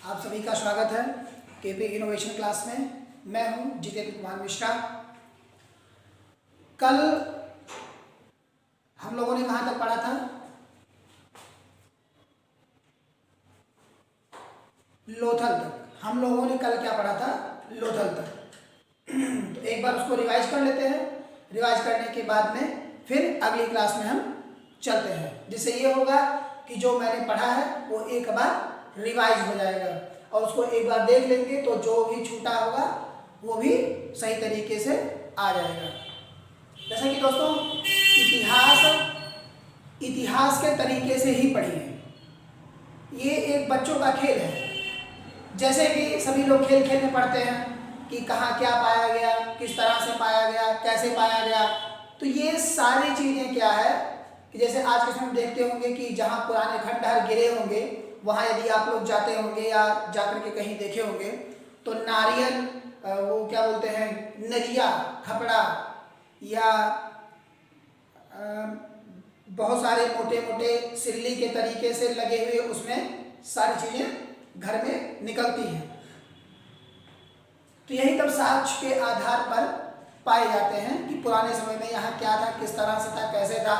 आप सभी का स्वागत है केपी इनोवेशन क्लास में। मैं हूं जितेंद्र कुमार मिश्रा। कल हम लोगों ने कहाँ तक पढ़ा था? लोथल तक। हम लोगों ने कल क्या पढ़ा था? लोथल तक। तो एक बार उसको रिवाइज कर लेते हैं। रिवाइज करने के बाद में फिर अगली क्लास में हम चलते हैं, जिससे ये होगा कि जो मैंने पढ़ा है वो एक बार रिवाइज हो जाएगा और उसको एक बार देख लेंगे तो जो भी छूटा होगा वो भी सही तरीके से आ जाएगा। जैसा कि दोस्तों इतिहास के तरीके से ही पढ़िए। ये एक बच्चों का खेल है। जैसे कि सभी लोग खेल खेल में पढ़ते हैं कि कहाँ क्या पाया गया, किस तरह से पाया गया, कैसे पाया गया। तो ये सारी चीज़ें क्या है कि जैसे आज के समय में देखते होंगे कि जहाँ पुराने खंडहर गिरे होंगे वहाँ यदि आप लोग जाते होंगे या जाकर के कहीं देखे होंगे तो नारियल, वो क्या बोलते हैं, नरिया, खपड़ा या बहुत सारे मोटे मोटे सिल्ली के तरीके से लगे हुए उसमें सारी चीज़ें घर में निकलती हैं। तो यही तब साक्ष्य के आधार पर पाए जाते हैं कि पुराने समय में यहाँ क्या था, किस तरह से था, कैसे था।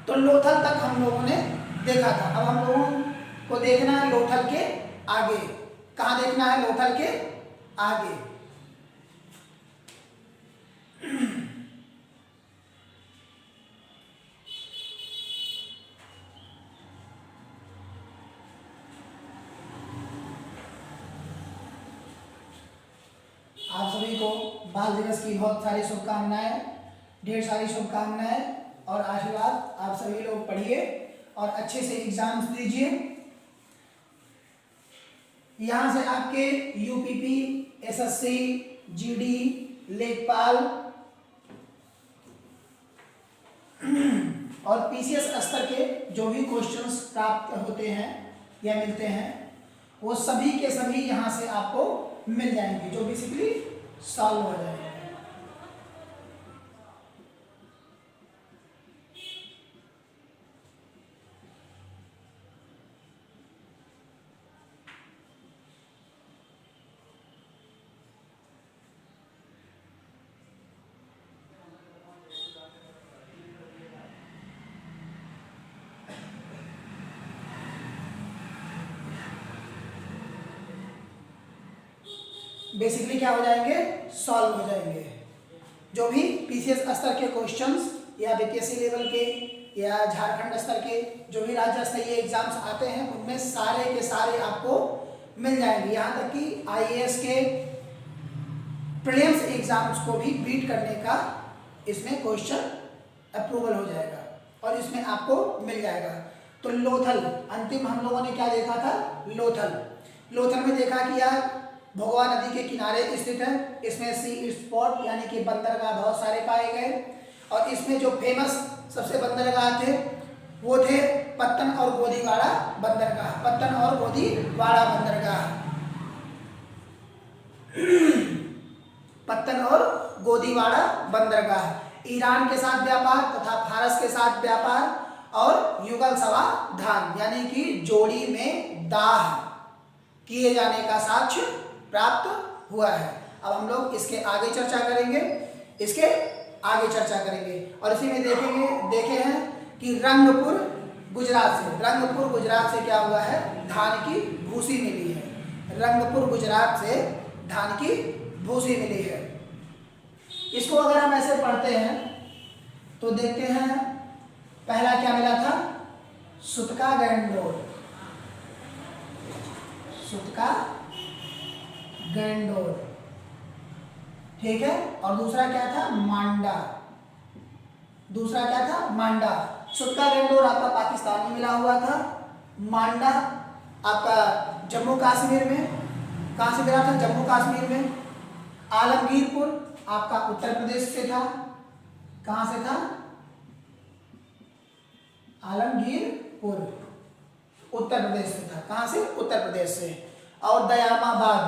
तो लोथल तक हम लोगों ने देखा था। अब हम लोगों को देखना है लोथल के आगे। कहाँ देखना है? लोथल के आगे। आप सभी को बाल दिवस की बहुत सारी शुभकामनाएं, ढेर सारी शुभकामनाएं और आशीर्वाद। आप सभी लोग पढ़िए और अच्छे से एग्जाम्स दीजिए। यहाँ से आपके यूपीपी, एसएससी, जीडी, लेखपाल और पीसीएस स्तर के जो भी क्वेश्चंस प्राप्त होते हैं या मिलते हैं वो सभी के सभी यहाँ से आपको मिल जाएंगे, जो बेसिकली सॉल्व हो जाएंगे। बेसिकली क्या हो जाएंगे? सॉल्व हो जाएंगे। जो भी पीसीएस स्तर के क्वेश्चंस या बीपीएससी लेवल के या झारखंड स्तर के जो भी राज्य स्तरीय एग्जाम्स आते हैं उनमें सारे के सारे आपको मिल जाएंगे। यहाँ तक कि आईएएस के प्रीलिम्स एग्जाम्स को भी बीट करने का इसमें क्वेश्चन अप्रूवल हो जाएगा और इसमें आपको मिल जाएगा। तो लोथल अंतिम हम लोगों ने क्या देखा था? लोथल में देखा कि यार भोगवा नदी के किनारे स्थित है। इसमें सी स्पॉट यानी कि बंदरगाह बहुत सारे पाए गए और इसमें जो फेमस सबसे बंदरगाह थे वो थे पत्तन और गोदीवाड़ा बंदरगाह। पत्तन और गोदीवाड़ा बंदरगाह पत्तन और गोदीवाड़ा बंदरगाह ईरान के साथ व्यापार तथा फारस के साथ व्यापार और युगल समाधान यानी कि जोड़ी में दाह किए जाने का साक्ष्य प्राप्त हुआ है। अब हम लोग इसके आगे चर्चा करेंगे और इसी में देखे हैं कि रंगपुर गुजरात से क्या हुआ है? धान की भूसी मिली है। रंगपुर गुजरात से धान की भूसी मिली है। इसको अगर हम ऐसे पढ़ते हैं तो देखते हैं पहला क्या मिला था? सुतका गैंडोर, ठीक है। और दूसरा क्या था? मांडा। सुतका गैंडोर आपका पाकिस्तान में मिला हुआ था। मांडा आपका जम्मू कश्मीर में। कहाँ से मिला था? जम्मू कश्मीर में। आलमगीरपुर आपका उत्तर प्रदेश से था। कहाँ से था? आलमगीरपुर उत्तर प्रदेश से था। कहाँ से? उत्तर प्रदेश से। और दयामाबाद,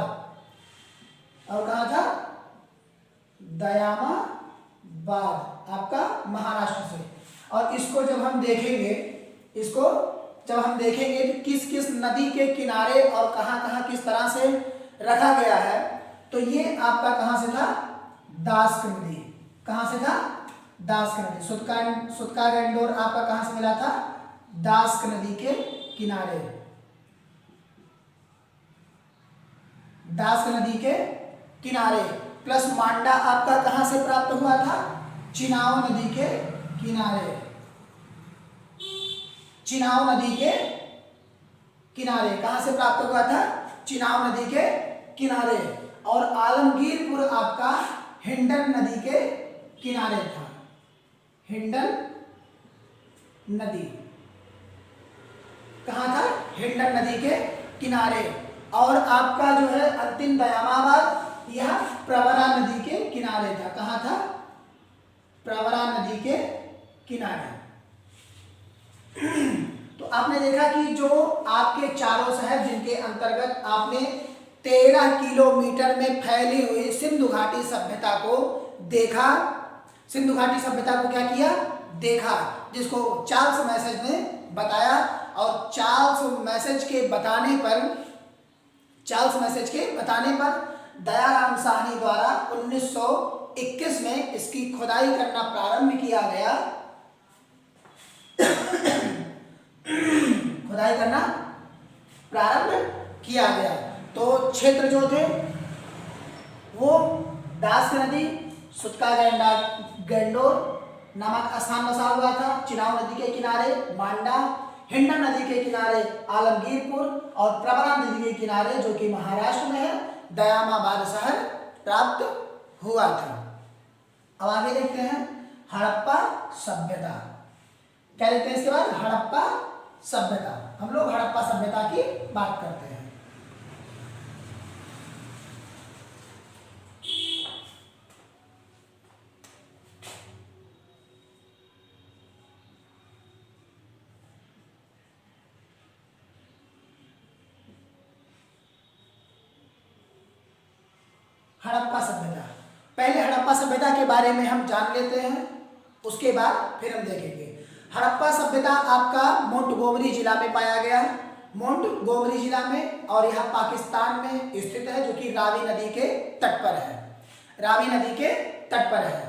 और कहाँ था? दयामाबाद आपका महाराष्ट्र से। और इसको जब हम देखेंगे, इसको जब हम देखेंगे कि किस किस नदी के किनारे और कहाँ कहाँ किस तरह से रखा गया है, तो ये आपका कहाँ से था, दास्क नदी। कहाँ से था, दास्क नदी। सुत्का गैंडोर आपका कहाँ से मिला था, दास्क नदी के किनारे, दास्क नदी के किनारे। प्लस मांडा आपका कहाँ से प्राप्त हुआ था, चिनाव नदी के किनारे, चिनाव नदी के किनारे। कहाँ से प्राप्त हुआ था, चिनाव नदी के किनारे। और आलमगीरपुर आपका हिंडन नदी के किनारे था, हिंडन नदी। कहाँ था, हिंडन नदी के किनारे। और आपका जो है अंतिम दयामाबाद, यह प्रवरा नदी के किनारे था। कहाँ था, प्रवरा नदी के किनारे। तो आपने देखा कि जो आपके चारों शहर जिनके अंतर्गत आपने 13 किलोमीटर में फैली हुई सिंधु घाटी सभ्यता को देखा, सिंधु घाटी सभ्यता को क्या किया, देखा, जिसको चार्ल्स मैसेज ने बताया। और चार्ल्स मैसेज के बताने पर दयाराम साहनी द्वारा 1921 में इसकी खुदाई करना प्रारंभ किया गया। खुदाई करना प्रारंभ किया गया। तो क्षेत्र जो थे वो दास्क नदी, सुत्का गैंडोर नामक स्थान बसा हुआ था, चिनाव नदी के किनारे मांडा, हिंडन नदी के किनारे आलमगीरपुर और प्रवरा नदी के किनारे जो कि महाराष्ट्र में है, दयामाबाद शहर प्राप्त हुआ था। अब आगे देखते हैं हड़प्पा सभ्यता। क्या देखते हैं इसके बाद, हड़प्पा सभ्यता। हम लोग हड़प्पा सभ्यता की बात करते हैं। हड़प्पा सभ्यता, पहले हड़प्पा सभ्यता के बारे में हम जान लेते हैं, उसके बाद फिर हम देखेंगे। हड़प्पा सभ्यता आपका मोंटगोमरी जिला में पाया गया है, मोंटगोमरी जिला में, और यह पाकिस्तान में स्थित है, जो कि रावी नदी के तट पर है, रावी नदी के तट पर है।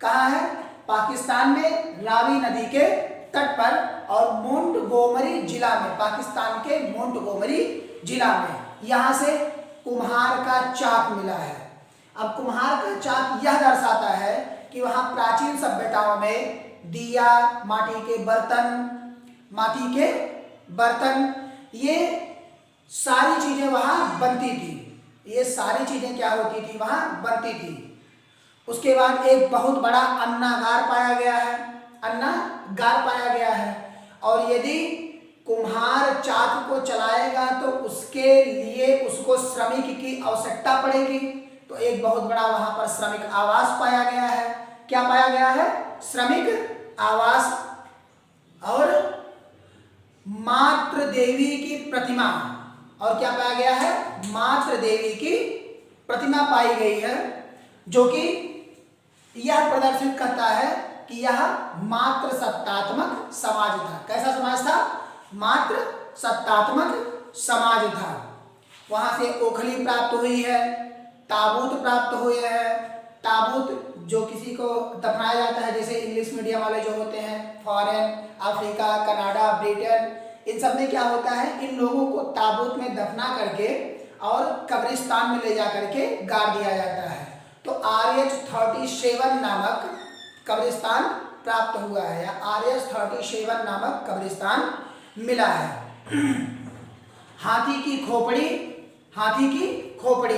कहाँ है, पाकिस्तान में रावी नदी के तट पर, और मोंटगोमरी जिला में, पाकिस्तान के मोंटगोमरी जिला में। यहाँ से कुम्हार का चाक मिला है। अब कुम्हार का चाक यह दर्शाता है कि वहाँ प्राचीन सभ्यताओं में दिया, माटी के बर्तन, ये सारी चीजें वहाँ बनती थी, ये सारी चीजें क्या होती थी, वहाँ बनती थी। उसके बाद एक बहुत बड़ा अन्नागार पाया गया है, और यदि कुम्हार चाक को चलाएगा तो उसके लिए उसको श्रमिक की आवश्यकता पड़ेगी। तो एक बहुत बड़ा वहां पर श्रमिक आवास पाया गया है। क्या पाया गया है, श्रमिक आवास। और मातृ देवी की प्रतिमा, और क्या पाया गया है, मातृ देवी की प्रतिमा पाई गई है, जो कि यह प्रदर्शित करता है कि यह मातृ सत्तात्मक समाज था। कैसा समाज था, मातृ सत्तात्मक समाज था। वहां से ओखली प्राप्त हुई है, ताबूत प्राप्त हुए हैं। ताबूत जो किसी को दफनाया जाता है, जैसे इंग्लिश मीडियम वाले जो होते हैं, फॉरेन, अफ्रीका, कनाडा, ब्रिटेन, इन सब में क्या होता है, इन लोगों को ताबूत में दफना करके और कब्रिस्तान में ले जा करके गाड़ दिया जाता है। तो RH-37 नामक कब्रिस्तान प्राप्त हुआ है, या RH-37 नामक कब्रिस्तान मिला है। हाथी की खोपड़ी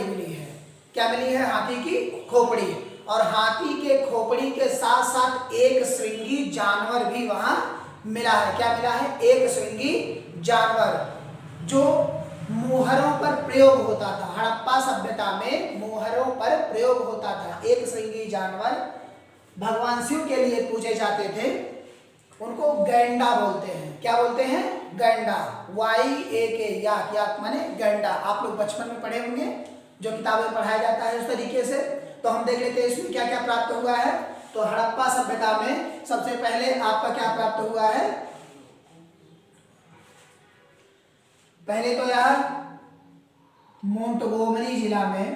मिली है। क्या मिली है, हाथी की खोपड़ी। और हाथी के खोपड़ी के साथ साथ एक श्रृंगी जानवर भी वहां मिला है। क्या मिला है, एक श्रृंगी जानवर, जो मोहरों पर प्रयोग होता था। हड़प्पा सभ्यता में मोहरों पर प्रयोग होता था। एक श्रृंगी जानवर भगवान शिव के लिए पूजे जाते थे, उनको गैंडा बोलते हैं। क्या बोलते हैं, गैंडा, YAK, याक माने गैंडा। आप लोग बचपन में पढ़े होंगे, जो किताबें पढ़ाया जाता है उस तरीके से। तो हम देख लेते हैं इसमें क्या क्या प्राप्त हुआ है। तो हड़प्पा सभ्यता में सबसे पहले आपका क्या प्राप्त हुआ है, पहले तो यार मोंटगोमरी जिला में,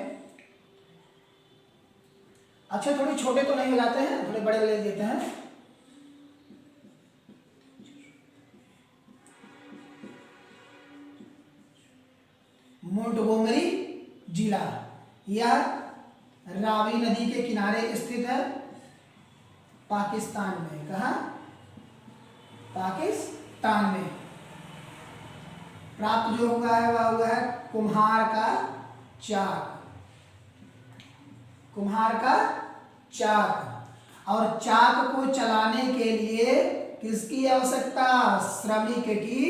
अच्छा थोड़े छोटे तो नहीं हो जाते हैं, थोड़े बड़े ले देते हैं। मोंटगोमरी जिला यह रावी नदी के किनारे स्थित है, पाकिस्तान में। कहाँ? पाकिस्तान में। प्राप्त जो हुआ है वह हुआ है कुम्हार का चाक, कुम्हार का चाक। और चाक को चलाने के लिए किसकी आवश्यकता? श्रमिक की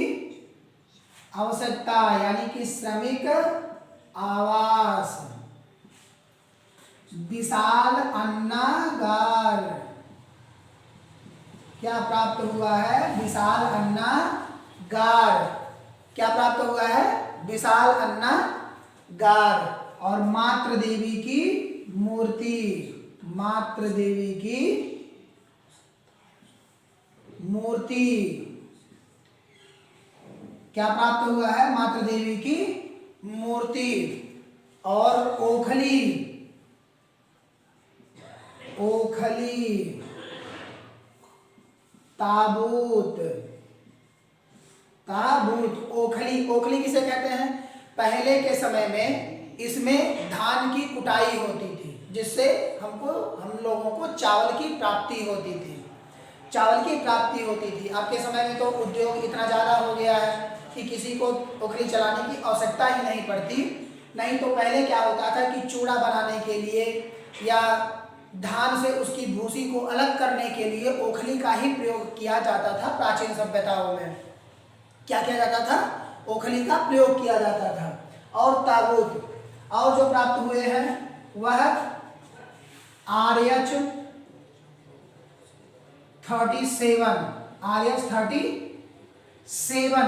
आवश्यकता, यानी कि श्रमिक आवास, विशाल अन्नागार। क्या प्राप्त हुआ है? विशाल अन्नागार। क्या प्राप्त हुआ है? विशाल अन्नागार। और मातृ देवी की मूर्ति, मातृ देवी की मूर्ति। क्या प्राप्त हुआ है? मातृ देवी की मूर्ति। और ओखली, ओखली, ताबूत, ताबूत, ओखली। ओखली किसे कहते हैं? पहले के समय में इसमें धान की कुटाई होती थी, जिससे हम लोगों को चावल की प्राप्ति होती थी, चावल की प्राप्ति होती थी। अब के समय में तो उद्योग इतना ज़्यादा हो गया है कि किसी को ओखली चलाने की आवश्यकता ही नहीं पड़ती। नहीं तो पहले क्या होता था कि चूड़ा बनाने के लिए या धान से उसकी भूसी को अलग करने के लिए ओखली का ही प्रयोग किया जाता था। प्राचीन सभ्यताओं में क्या किया जाता था? ओखली का प्रयोग किया जाता था। और ताबूत, और जो प्राप्त हुए हैं वह RH 37, RH 37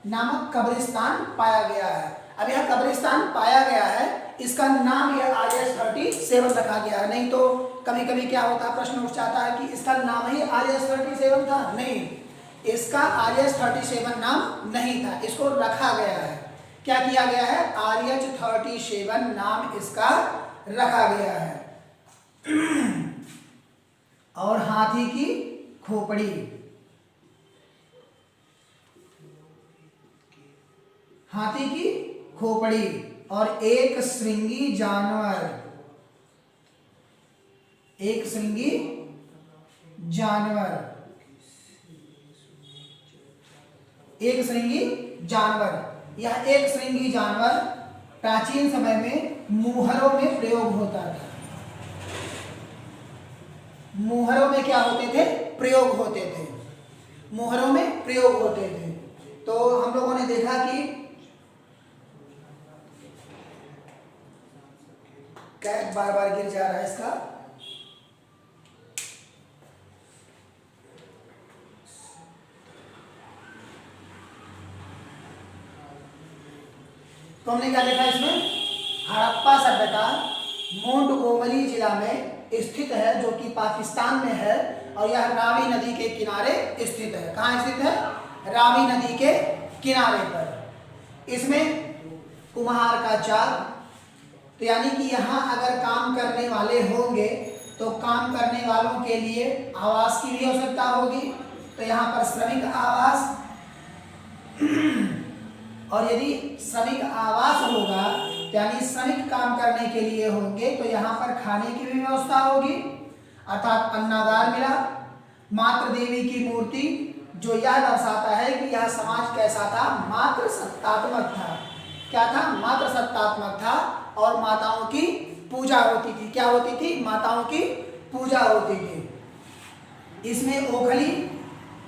नामक कब्रिस्तान पाया गया है। अब यह कब्रिस्तान पाया गया है, इसका नाम यह RH 37 रखा गया है। नहीं तो कभी कभी क्या होता है, प्रश्न उठ जाता है कि इसका नाम ही RH 37 था। नहीं, इसका RH 37 नाम नहीं था, इसको रखा गया है। क्या किया गया है? RH 37 नाम इसका रखा गया है। और हाथी की खोपड़ी, हाथी की खोपड़ी। और एक श्रृंगी जानवर, एक श्रृंगी जानवर, एक श्रृंगी जानवर। यह एक श्रृंगी जानवर प्राचीन समय में मुहरों में प्रयोग होता था। मुहरों में क्या होते थे? प्रयोग होते थे, मुहरों में प्रयोग होते थे। तो हम लोगों ने देखा कि कैट बार बार गिर जा रहा है इसका। तो हमने क्या देखा इसमें? हड़प्पा सभ्यता मोंटगोमरी जिला में स्थित है, जो कि पाकिस्तान में है। और यह रावी नदी के किनारे स्थित है। कहाँ स्थित है? रावी नदी के किनारे पर। इसमें कुम्हार का चाक, तो यानी कि यहाँ अगर काम करने वाले होंगे तो काम करने वालों के लिए आवास की भी आवश्यकता होगी। तो यहाँ पर श्रमिक आवास, और यदि श्रमिक आवास होगा यानी श्रमिक काम करने के लिए होंगे तो यहाँ पर खाने की भी व्यवस्था होगी, अर्थात अन्नागार मिला। मातृ देवी की मूर्ति, जो यह दर्शाता है कि यह समाज कैसा था? मातृ सत्तात्मक था। क्या था? मातृ सत्तात्मक था। और माताओं की पूजा होती थी। क्या होती थी? माताओं की पूजा होती थी। इसमें ओखली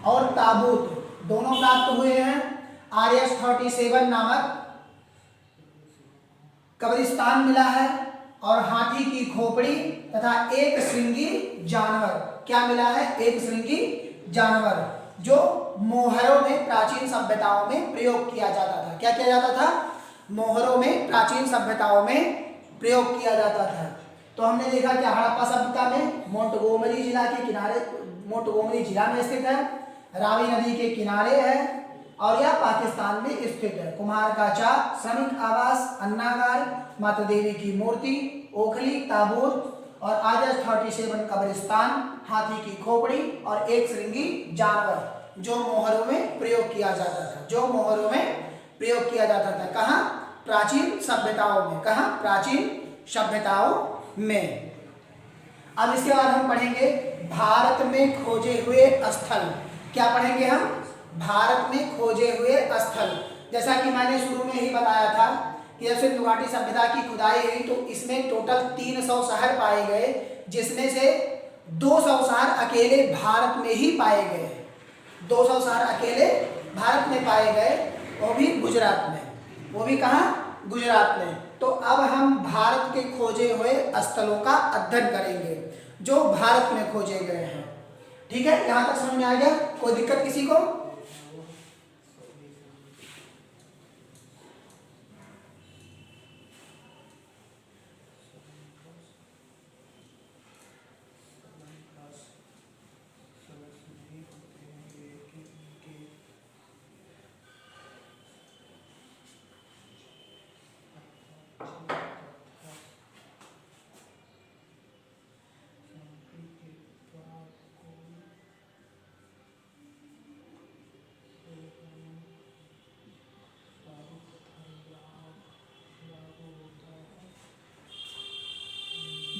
और ताबूत दोनों प्राप्त हुए हैं। RH 37 नामक कब्रिस्तान मिला है, और हाथी की खोपड़ी तथा एक श्रृंगी जानवर। क्या मिला है? एक श्रृंगी जानवर, जो मोहरों में प्राचीन सभ्यताओं में प्रयोग किया जाता था। क्या किया जाता था? मोहरों में प्राचीन सभ्यताओं में प्रयोग किया जाता था। तो हमने देखा कि हड़प्पा सभ्यता में मोंटगोमरी जिला के किनारे, मोंटगोमरी जिला में स्थित है, रावी नदी के किनारे है, और यह पाकिस्तान में स्थित है। कुम्हार का चाक, श्रमिक आवास, अन्नागार, माता देवी की मूर्ति, ओखली, ताबूत और आजस 37 कब्रिस्तान, हाथी की खोपड़ी और एक श्रृंगी जानवर जो मोहरों में प्रयोग किया जाता था, जो मोहरों में प्रयोग किया जाता था। कहाँ? प्राचीन सभ्यताओं में। कहाँ? प्राचीन सभ्यताओं में। अब इसके बाद हम पढ़ेंगे भारत में खोजे हुए स्थल। क्या पढ़ेंगे हम? भारत में खोजे हुए स्थल। जैसा कि मैंने शुरू में ही बताया था कि जब सिंधु घाटी सभ्यता की खुदाई हुई तो इसमें टोटल 300 शहर पाए गए, जिसमें से 200 शहर अकेले भारत में ही पाए गए। 200 शहर अकेले भारत में पाए गए, वो भी गुजरात में। वो भी कहाँ? गुजरात में। तो अब हम भारत के खोजे हुए स्थलों का अध्ययन करेंगे जो भारत में खोजे गए हैं। ठीक है, यहाँ तक समझ में आ गया? कोई दिक्कत किसी को?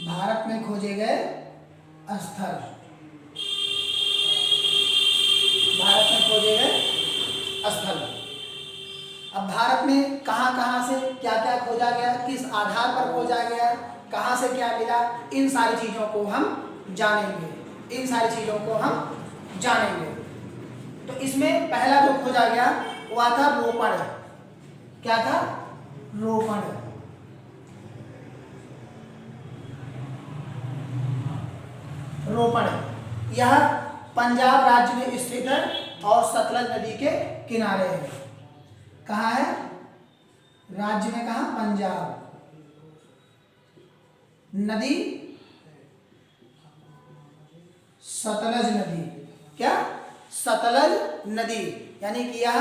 भारत में खोजे गए स्थल। भारत में खोजे गए स्थल। अब भारत में कहाँ कहाँ से क्या क्या खोजा गया, किस आधार पर खोजा गया, कहाँ से क्या मिला, इन सारी चीज़ों को हम जानेंगे। इन सारी चीज़ों को हम जानेंगे। तो इसमें पहला जो खोजा गया वो था रोपड़। क्या था? रोपड़। रोपड़ यह पंजाब राज्य में स्थित है और सतलज नदी के किनारे है। कहाँ है? राज्य में कहाँ? पंजाब। नदी सतलज नदी। क्या? सतलज नदी। यानी कि यह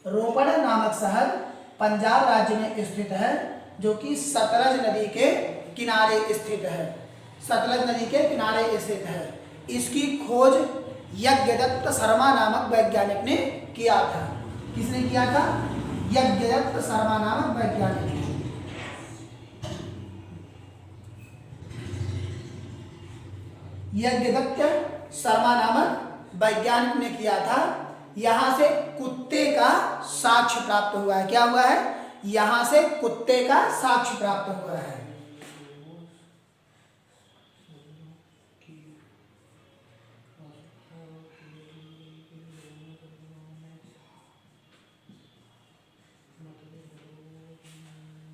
रोपड़ नामक शहर पंजाब राज्य में स्थित है, जो कि सतलज नदी के किनारे स्थित है। सतलज नदी के किनारे स्थित है। इसकी खोज यज्ञदत्त शर्मा नामक वैज्ञानिक ने किया था। किसने किया था? यज्ञदत्त शर्मा नामक वैज्ञानिक ने। यज्ञदत्त शर्मा नामक वैज्ञानिक ने किया था। यहां से कुत्ते का साक्ष्य प्राप्त हुआ है। क्या हुआ है? यहां से कुत्ते का साक्ष्य प्राप्त हुआ है।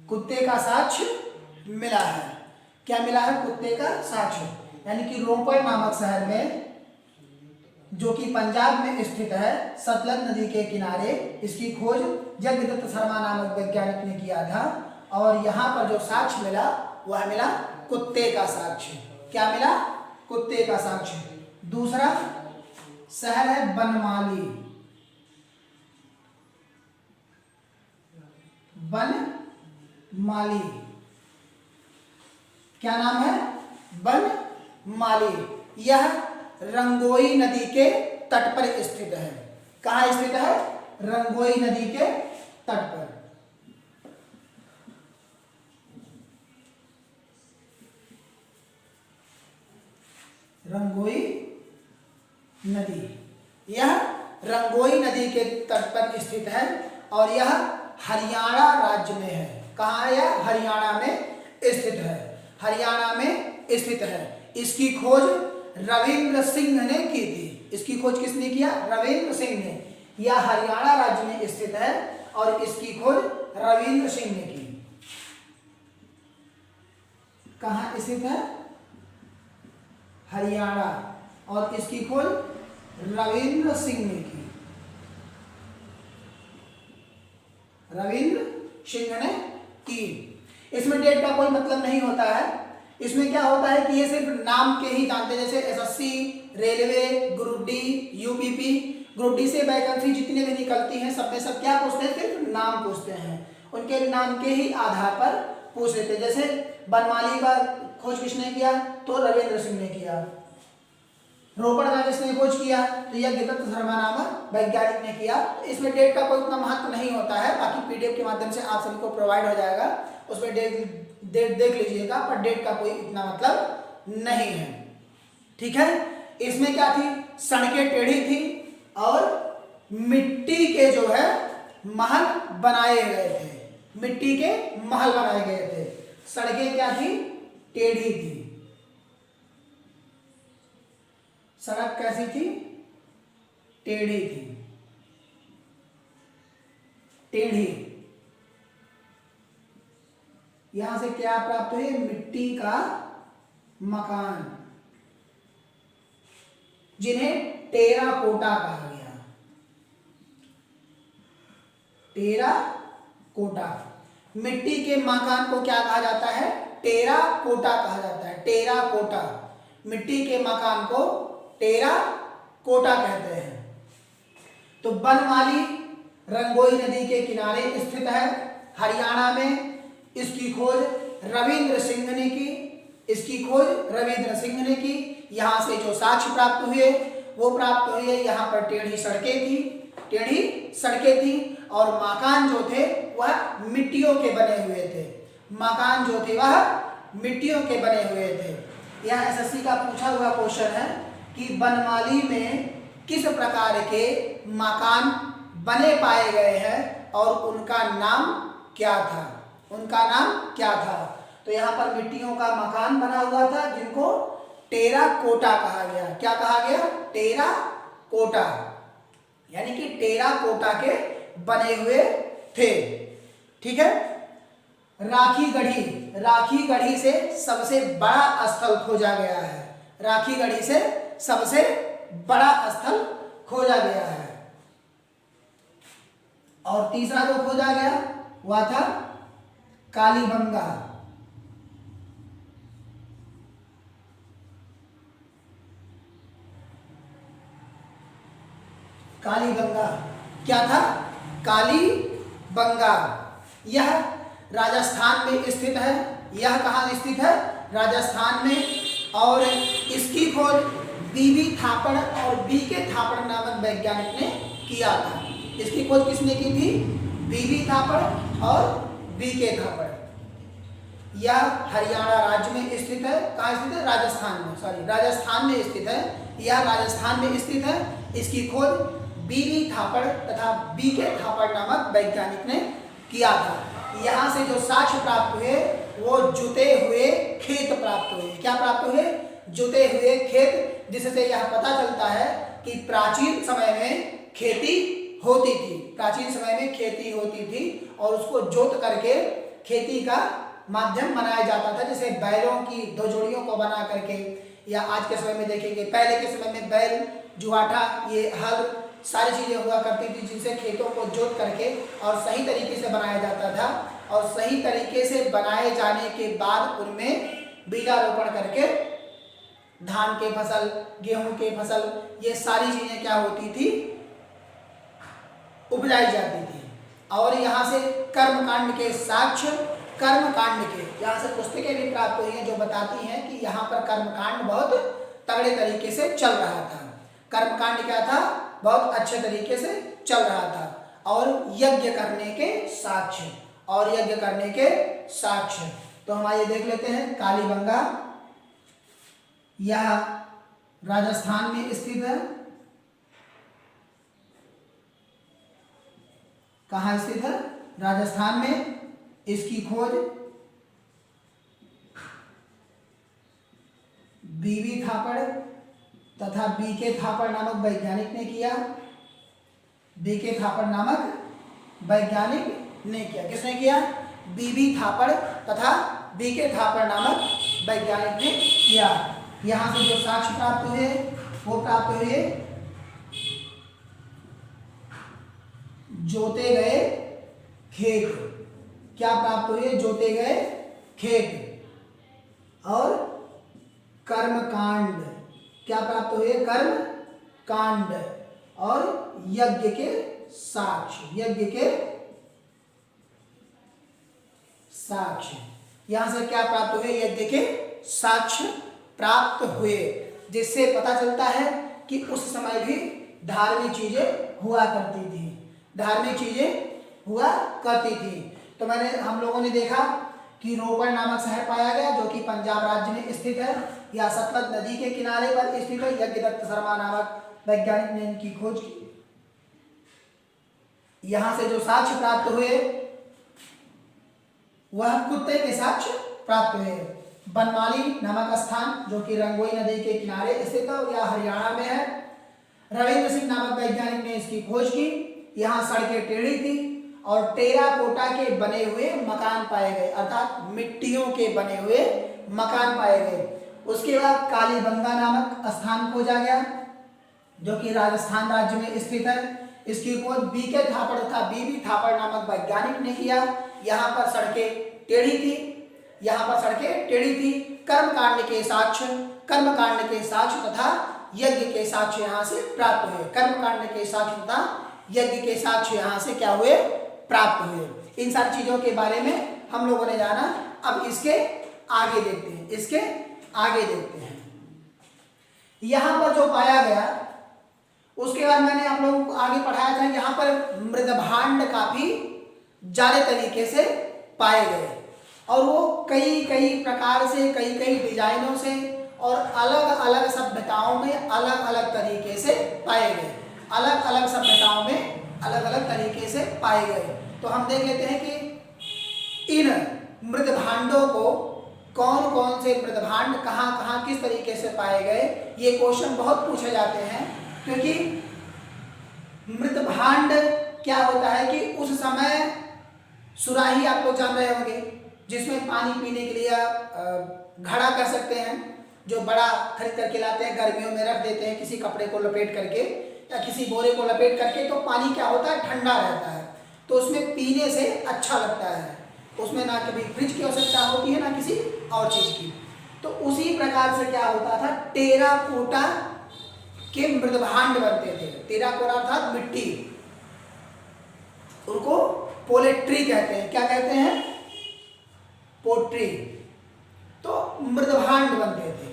कुत्ते का साक्ष्य मिला है। क्या मिला है? कुत्ते का साक्ष्य। यानी कि रोपड़ नामक शहर में, जो कि पंजाब में स्थित है, सतलज नदी के किनारे, इसकी खोज यज्ञदत्त शर्मा नामक वैज्ञानिक ने किया था। और यहाँ पर जो साक्ष्य मिला वह मिला कुत्ते का साक्ष्य। क्या मिला? कुत्ते का साक्ष्य। दूसरा शहर है बनमाली। बनमाली। क्या नाम है? बनमाली। यह रंगोई नदी के तट पर स्थित है। कहाँ स्थित है? रंगोई नदी के तट पर। रंगोई नदी। यह रंगोई नदी के तट पर स्थित है और यह हरियाणा राज्य में है। कहाँ है? यह हरियाणा में स्थित है। हरियाणा में स्थित है। इसकी खोज रविंद्र सिंह ने की थी। इसकी खोज किसने किया? रविंद्र सिंह ने। यह हरियाणा राज्य में स्थित है और इसकी खोज रविंद्र सिंह ने की। कहाँ स्थित है? हरियाणा। और इसकी खोज रविंद्र सिंह ने की। रविंद्र सिंह ने की। इसमें डेट का कोई मतलब नहीं होता है। इसमें क्या होता है कि ये सिर्फ नाम के ही जानते हैं, जैसे SSC, railway, group D, UPP. Group D से वैकेंसी जितने भी निकलती हैं सब में सब क्या पूछते हैं, सिर्फ नाम पूछते हैं, उनके नाम के ही आधार पर पूछ लेते हैं। जैसे बनमाली का खोज किसने किया, तो रविंद्र सिंह ने किया। रोपड़ का किसने खोज किया, तो यज्ञदत्त शर्मा नामक वैज्ञानिक ने किया। इसमें डेट का कोई इतना महत्व नहीं होता है, बाकी पीडीएफ के माध्यम से आप सभी को प्रोवाइड हो जाएगा, उसमें डेट देख लीजिएगा, पर डेट का कोई इतना मतलब नहीं है। ठीक है, इसमें क्या थी, सड़कें टेढ़ी थी और मिट्टी के जो है महल बनाए गए थे, मिट्टी के महल बनाए गए थे। सड़कें क्या थी, टेढ़ी थी। सड़क कैसी थी, टेढ़ी थी, टेढ़ी। यहां से क्या प्राप्त हुई, मिट्टी का मकान, जिन्हें टेराकोटा कहा गया। टेराकोटा, मिट्टी के मकान को क्या कहा जाता है, टेराकोटा कहा जाता है। टेराकोटा, मिट्टी के मकान को टेराकोटा कहते हैं। तो बनमाली रंगोई नदी के किनारे स्थित है, हरियाणा में। इसकी खोज रविंद्र सिंह ने की, इसकी खोज रविंद्र सिंह ने की। यहाँ से जो साक्ष्य प्राप्त हुए वो प्राप्त हुए, यहाँ पर टेढ़ी सड़कें थी, टेढ़ी सड़कें थी और मकान जो थे वह मिट्टियों के बने हुए थे, मकान जो थे वह मिट्टियों के बने हुए थे। यह एसएससी का पूछा हुआ क्वेश्चन है कि बनमाली में किस प्रकार के मकान बने पाए गए हैं और उनका नाम क्या था, उनका नाम क्या था। तो यहाँ पर मिट्टियों का मकान बना हुआ था जिनको टेराकोटा कहा गया। क्या कहा गया, टेराकोटा, यानी कि टेराकोटा के बने हुए थे। ठीक है, राखी गढ़ी, राखी गढ़ी से सबसे बड़ा स्थल खोजा गया है, राखी गढ़ी से सबसे बड़ा स्थल खोजा गया है। और तीसरा जो खोजा गया वह था कालीबंगा। कालीबंगा क्या था, कालीबंगा, यह राजस्थान में स्थित है। यह कहाँ स्थित है, राजस्थान में। और इसकी खोज बीबी थापड़ और बीके थापड़ नामक वैज्ञानिक ने किया था। इसकी खोज किसने की थी, बीबी थापड़ और बीके थापड़। यह हरियाणा राज्य में स्थित है। कहाँ स्थित है, राजस्थान में, सॉरी राजस्थान में स्थित है। यह राजस्थान में स्थित है। इसकी खोज बीबी थापड़ तथा बीके थापड़ नामक वैज्ञानिक ने किया था। यहाँ से जो साक्ष्य प्राप्त हुए वो जुते हुए खेत प्राप्त हुए। क्या प्राप्त हुए, जुते हुए खेत, जिससे यह पता चलता है कि प्राचीन समय में खेती होती थी, प्राचीन समय में खेती होती थी और उसको जोत करके खेती का माध्यम बनाया जाता था। जैसे बैलों की दो जोड़ियों को बना करके, या आज के समय में देखेंगे, पहले के समय में बैल, जुआठा, ये हल, सारी चीजें हुआ करती थी जिनसे खेतों को जोत करके और सही तरीके से बनाया जाता था। और सही तरीके से बनाए जाने के बाद उनमें बीजारोपण करके धान के फसल, गेहूं के फसल, ये सारी चीजें क्या होती थी, उपजाई जाती थी। और यहाँ से कर्मकांड के साक्ष्य, कर्मकांड के यहाँ से पुस्तकें भी प्राप्त हुई हैं जो बताती हैं कि यहाँ पर कर्मकांड बहुत तगड़े तरीके से चल रहा था। कर्मकांड क्या था, बहुत अच्छे तरीके से चल रहा था। और यज्ञ करने के साक्ष्य, और यज्ञ करने के साक्ष्य, तो हम आइए देख लेते हैं। कालीबंगा यह राजस्थान में स्थित है। कहाँ स्थित है, राजस्थान में। इसकी खोज बीबी थापड़ तथा बीके थापड़ नामक वैज्ञानिक ने किया। बीके थापड़ नामक वैज्ञानिक ने किया। किसने किया, बीबी थापड़ तथा बीके थापड़ नामक वैज्ञानिक ने किया। यहाँ से जो साक्ष्य प्राप्त हुए वो प्राप्त हुए जोते गए खेत। क्या प्राप्त हुए, जोते गए खेत। और कर्मकांड, क्या प्राप्त हुए, कर्मकांड। और यज्ञ के साक्ष्य, यज्ञ के साक्ष्य। यहां से क्या प्राप्त हुए? यज्ञ के साक्ष्य प्राप्त हुए, जिससे पता चलता है कि उस समय भी धार्मिक चीजें हुआ करती थी, धार्मिक चीजें हुआ करती थी। तो हम लोगों ने देखा कि रोपड़ नामक शहर पाया गया जो कि पंजाब राज्य में स्थित है, या सतलज नदी के किनारे पर स्थित है। यज्ञदत्त शर्मा नामक वैज्ञानिक ने इनकी खोज की। यहां से जो साक्ष्य प्राप्त हुए वह कुत्ते के साक्ष्य प्राप्त हुए। बनमाली नामक स्थान जो कि रंगोई नदी के किनारे स्थित है, यह हरियाणा में है। रविंद्र सिंह नामक वैज्ञानिक ने इसकी खोज की। यहाँ सड़कें टेढ़ी थी और टेराकोटा के बने हुए मकान पाए गए, अर्थात मिट्टियों के बने हुए मकान पाए गए। उसके बाद कालीबंगा नामक स्थान खोजा गया जो कि राजस्थान राज्य में स्थित है। इसकी खोज बीके थापड़ तथा बीबी थापड़ नामक वैज्ञानिक ने किया। यहाँ पर सड़कें टेढ़ी थी, यहाँ पर सड़कें टेढ़ी थी। कर्मकांड के साक्ष्य, कर्मकांड के साक्ष्य तथा यज्ञ के साक्ष्य यहाँ से प्राप्त हुए। कर्मकांड के साक्ष्य तथा यज्ञ के साक्ष्य यहाँ से क्या हुए? प्राप्त हुए। इन सारी चीजों के बारे में हम लोगों ने जाना। अब इसके आगे देखते हैं, इसके आगे देखते हैं। यहां पर जो पाया गया उसके बाद मैंने आप लोगों को आगे पढ़ाया था, यहाँ पर मृदभांड काफी ज्यादा तरीके से पाए गए और वो कई कई प्रकार से, कई कई डिजाइनों से और अलग अलग सभ्यताओं में अलग अलग तरीके से पाए गए, अलग अलग सभ्यताओं में अलग अलग तरीके से पाए गए। तो हम देख लेते हैं कि इन मृदभांडों को कौन कौन से मृदभांड कहाँ कहाँ किस तरीके से पाए गए। ये क्वेश्चन बहुत पूछे जाते हैं, क्योंकि मृदभांड क्या होता है कि उस समय सुराही आप लोग जान रहे होंगे, जिसमें पानी पीने के लिए घड़ा कर सकते हैं, जो बड़ा खरीद करके लाते हैं, गर्मियों में रख देते हैं किसी कपड़े को लपेट करके या किसी बोरे को लपेट करके, तो पानी क्या होता है? ठंडा रहता है, तो उसमें पीने से अच्छा लगता है। उसमें ना कभी फ्रिज की आवश्यकता होती है ना किसी और चीज की। तो उसी प्रकार से क्या होता था? टेराकोटा के मृदभांड बनते थे। टेराकोटा अर्थात मिट्टी, उनको पोलेट्री कहते हैं। क्या कहते हैं? पोट्री। तो मृदभांड बनते थे।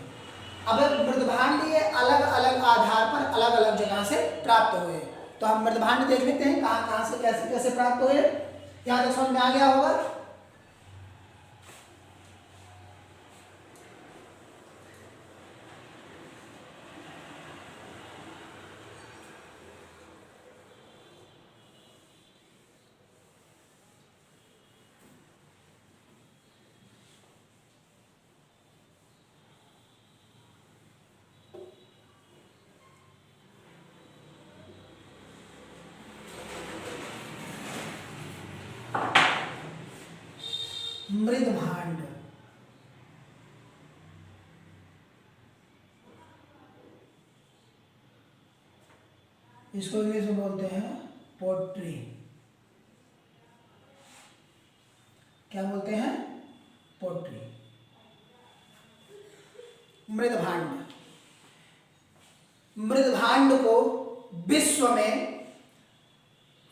अब मृदभांड ये अलग अलग आधार पर अलग अलग जगह से प्राप्त हुए। तो हम मृदभांड देख लेते हैं कहाँ कहाँ से कैसे कैसे प्राप्त हुए। यहाँ तक समझ में आ गया होगा। मृदभांड, इसको इंग्लिश में बोलते हैं पोट्री। क्या बोलते हैं? पोट्री। मृदभांड, मृदभांड को विश्व में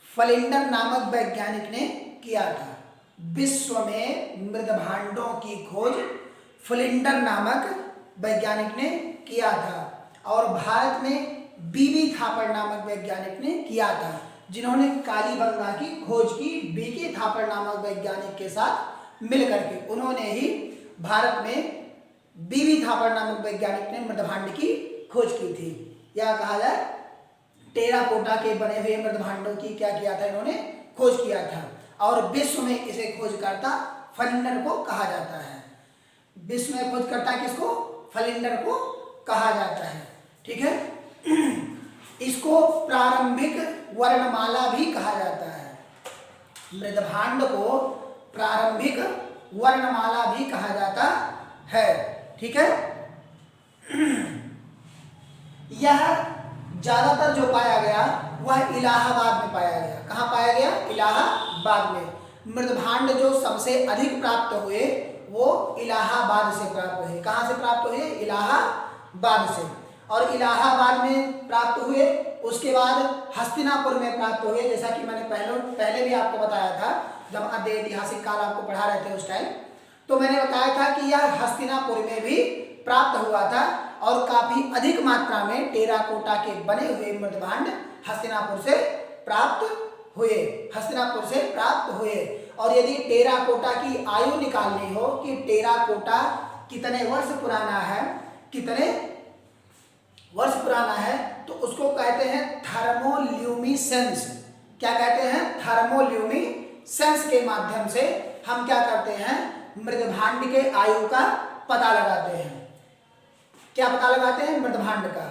फ्लिंडर नामक वैज्ञानिक ने किया था। विश्व में मृदभांडों की खोज फ्लिंडर नामक वैज्ञानिक ने किया था और भारत में बीबी थापड़ नामक वैज्ञानिक ने किया था, जिन्होंने कालीबंगा की खोज की बीके थापड़ नामक वैज्ञानिक के साथ मिलकर के। उन्होंने ही भारत में बीबी थापड़ नामक वैज्ञानिक ने मृदभांड की खोज की थी, या कहा जाए टेराकोटा के बने हुए मृदभांडों की क्या किया था? इन्होंने खोज किया था और विश्व में इसे खोजकर्ता फ्लिंडर को कहा जाता है। विश्व में खोजकर्ता किसको? फ्लिंडर को कहा जाता है। ठीक है। इसको प्रारंभिक वर्णमाला भी कहा जाता है। मृदभांड को प्रारंभिक वर्णमाला भी कहा जाता है। ठीक है। यह ज्यादातर जो पाया गया वह इलाहाबाद में पाया गया। कहाँ पाया गया? इलाहाबाद में। मृदभांड जो सबसे अधिक प्राप्त हुए वो इलाहाबाद से प्राप्त हुए। कहाँ से प्राप्त हुए? इलाहाबाद से। और इलाहाबाद में प्राप्त हुए उसके बाद हस्तिनापुर में प्राप्त हुए, जैसा कि मैंने पहले भी आपको बताया था जब अध्ययन ऐतिहासिक काल आपको पढ़ा रहे थे उस टाइम, तो मैंने बताया था कि यह हस्तिनापुर में भी प्राप्त हुआ था और काफी अधिक मात्रा में टेराकोटा के बने हुए मृदभांड हस्तिनापुर से प्राप्त हुए, हस्तिनापुर से प्राप्त हुए। और यदि टेराकोटा की आयु निकालनी हो कि टेराकोटा कितने वर्ष पुराना है, कितने वर्ष पुराना है, तो उसको कहते हैं थर्मोल्यूमिसेंस। क्या कहते हैं? थर्मोल्यूमिसेंस के माध्यम से हम क्या करते हैं? मृदभांड के आयु का पता लगाते हैं। क्या पता लगाते हैं? मृदभांड का।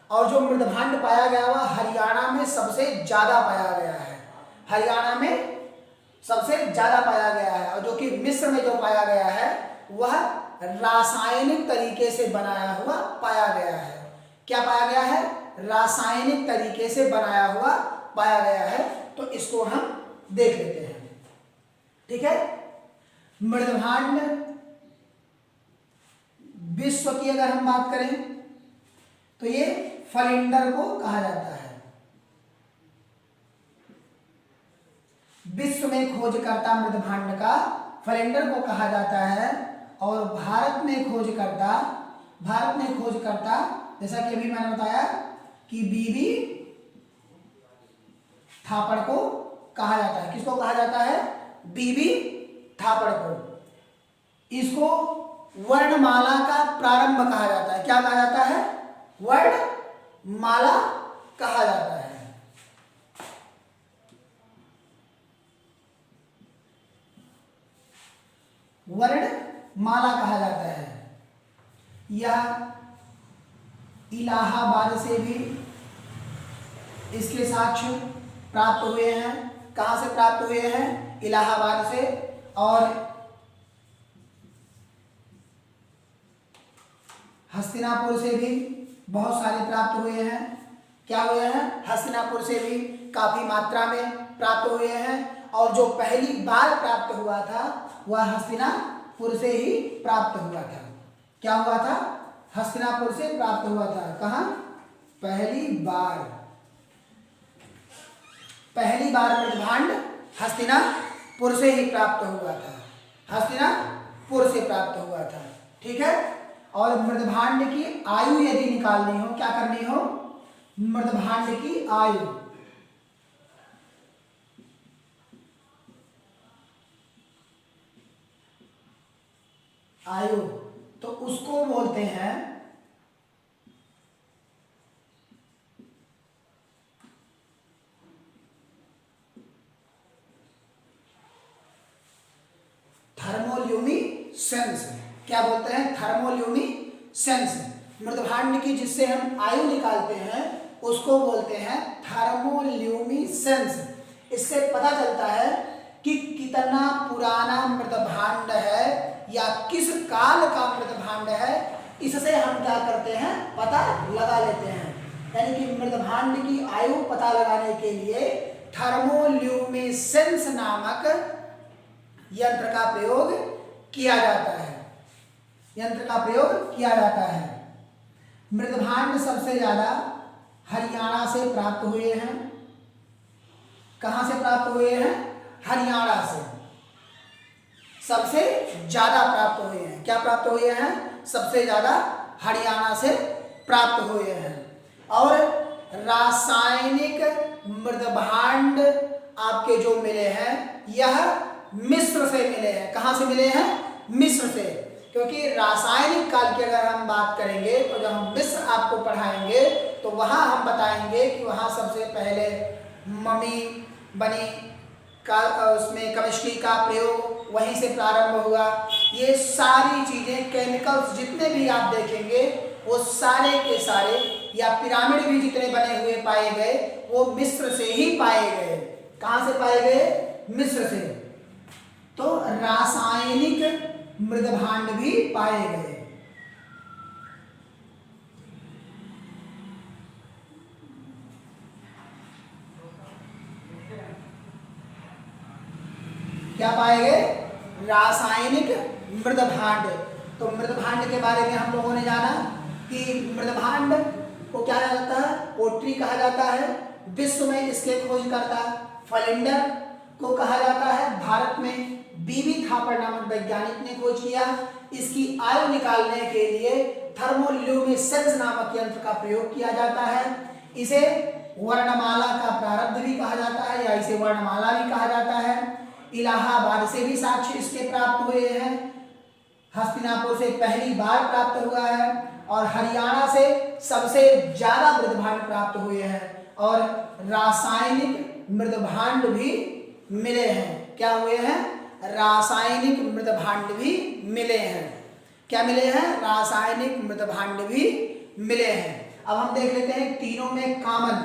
और जो मृदभांड पाया गया वह हरियाणा में सबसे ज्यादा पाया गया है, हरियाणा में सबसे ज्यादा पाया गया है। और जो कि मिस्र में जो पाया गया है वह रासायनिक तरीके से बनाया हुआ पाया गया है। क्या पाया गया है? रासायनिक तरीके से बनाया हुआ पाया गया है। तो इसको हम देख लेते हैं, ठीक है। मृदभांड विश्व की अगर हम बात करें तो ये फलिंडर को कहा जाता है। विश्व में खोजकर्ता मृदभांड का फलिंडर को कहा जाता है। और भारत में खोजकर्ता जैसा कि अभी मैंने बताया कि बीबी थापड़ को कहा जाता है। किसको कहा जाता है? बीबी थापड़ को। इसको वर्णमाला का प्रारंभ कहा जाता है। क्या कहा जाता है? वर्णमाला कहा जाता है। वर्णमाला कहा जाता है। यह इलाहाबाद से भी इसके साक्ष्य प्राप्त हुए हैं। कहां से प्राप्त हुए हैं? इलाहाबाद से। और हस्तिनापुर से भी बहुत सारे प्राप्त हुए हैं। क्या हुए हैं? हस्तिनापुर से भी काफी मात्रा में प्राप्त हुए हैं। और जो पहली बार प्राप्त हुआ था वह हस्तिनापुर से ही प्राप्त हुआ था। क्या हुआ था? हस्तिनापुर से प्राप्त हुआ था। कहां? पहली बार मृदभांड हस्तिनापुर से ही प्राप्त हुआ था, हस्तिनापुर से प्राप्त हुआ था, ठीक है। और मृदभांड की आयु यदि निकालनी हो, क्या करनी हो? मृदभांड की आयु तो उसको बोलते हैं थर्मोल्यूमिसेंस। क्या बोलते हैं? थर्मोल्यूमिसेंस। मृदभांड की जिससे हम आयु निकालते हैं उसको बोलते हैं थर्मोल्यूमिसेंस। इससे पता चलता है कि कितना पुराना मृदभांड है या किस काल का मृदभांड है। इससे हम क्या करते हैं? पता लगा लेते हैं। यानी कि मृदभांड की आयु पता लगाने के लिए थर्मोल्यूमिसेंस नामक यंत्र का प्रयोग किया जाता है, यंत्र का प्रयोग किया जाता है। मृदभांड सबसे ज्यादा हरियाणा से प्राप्त हुए हैं। कहां से प्राप्त हुए हैं? हरियाणा से सबसे ज्यादा प्राप्त हुए हैं। क्या प्राप्त हुए हैं? सबसे ज्यादा हरियाणा से प्राप्त हुए हैं। और रासायनिक मृदभांड आपके जो मिले हैं यह मिस्र से मिले हैं। कहां से मिले हैं? मिस्र से। क्योंकि रासायनिक काल की अगर हम बात करेंगे तो जब हम मिस्र आपको पढ़ाएंगे तो वहां हम बताएंगे कि वहां सबसे पहले मम्मी बनी का, उसमें केमिस्ट्री का प्रयोग वहीं से प्रारंभ हुआ। ये सारी चीजें, केमिकल्स जितने भी आप देखेंगे वो सारे के सारे, या पिरामिड भी जितने बने हुए पाए गए वो मिस्र से ही पाए गए। कहां से पाए गए? मिस्र से। तो रासायनिक मृदभांड भी पाए गए। क्या पाए गए? रासायनिक मृदभांड। तो मृदभांड के बारे में हम लोगों ने जाना कि मृदभांड को क्या कहा जाता है, पोट्री कहा जाता है। विश्व में इसके खोजकर्ता फलिंडर को कहा जाता है। भारत में बीबी थापर नामक वैज्ञानिक ने खोज किया। इसकी आयु निकालने के लिए थर्मोल्यूमिनेसेंस नामक यंत्र का प्रयोग किया जाता है। इसे वर्णमाला का प्रारब्ध भी कहा जाता है या इसे वर्णमाला भी कहा जाता है। इलाहाबाद से भी साक्ष्य इसके प्राप्त हुए हैं। हस्तिनापुर से पहली बार प्राप्त हुआ है और हरियाणा से सबसे ज्यादा मृदभांड प्राप्त हुए हैं और रासायनिक मृदभांड भी मिले हैं। क्या हुए हैं, रासायनिक मृदभांड भी मिले हैं। क्या मिले हैं, रासायनिक मृदभांड भी मिले हैं। अब हम देख लेते हैं तीनों में कॉमन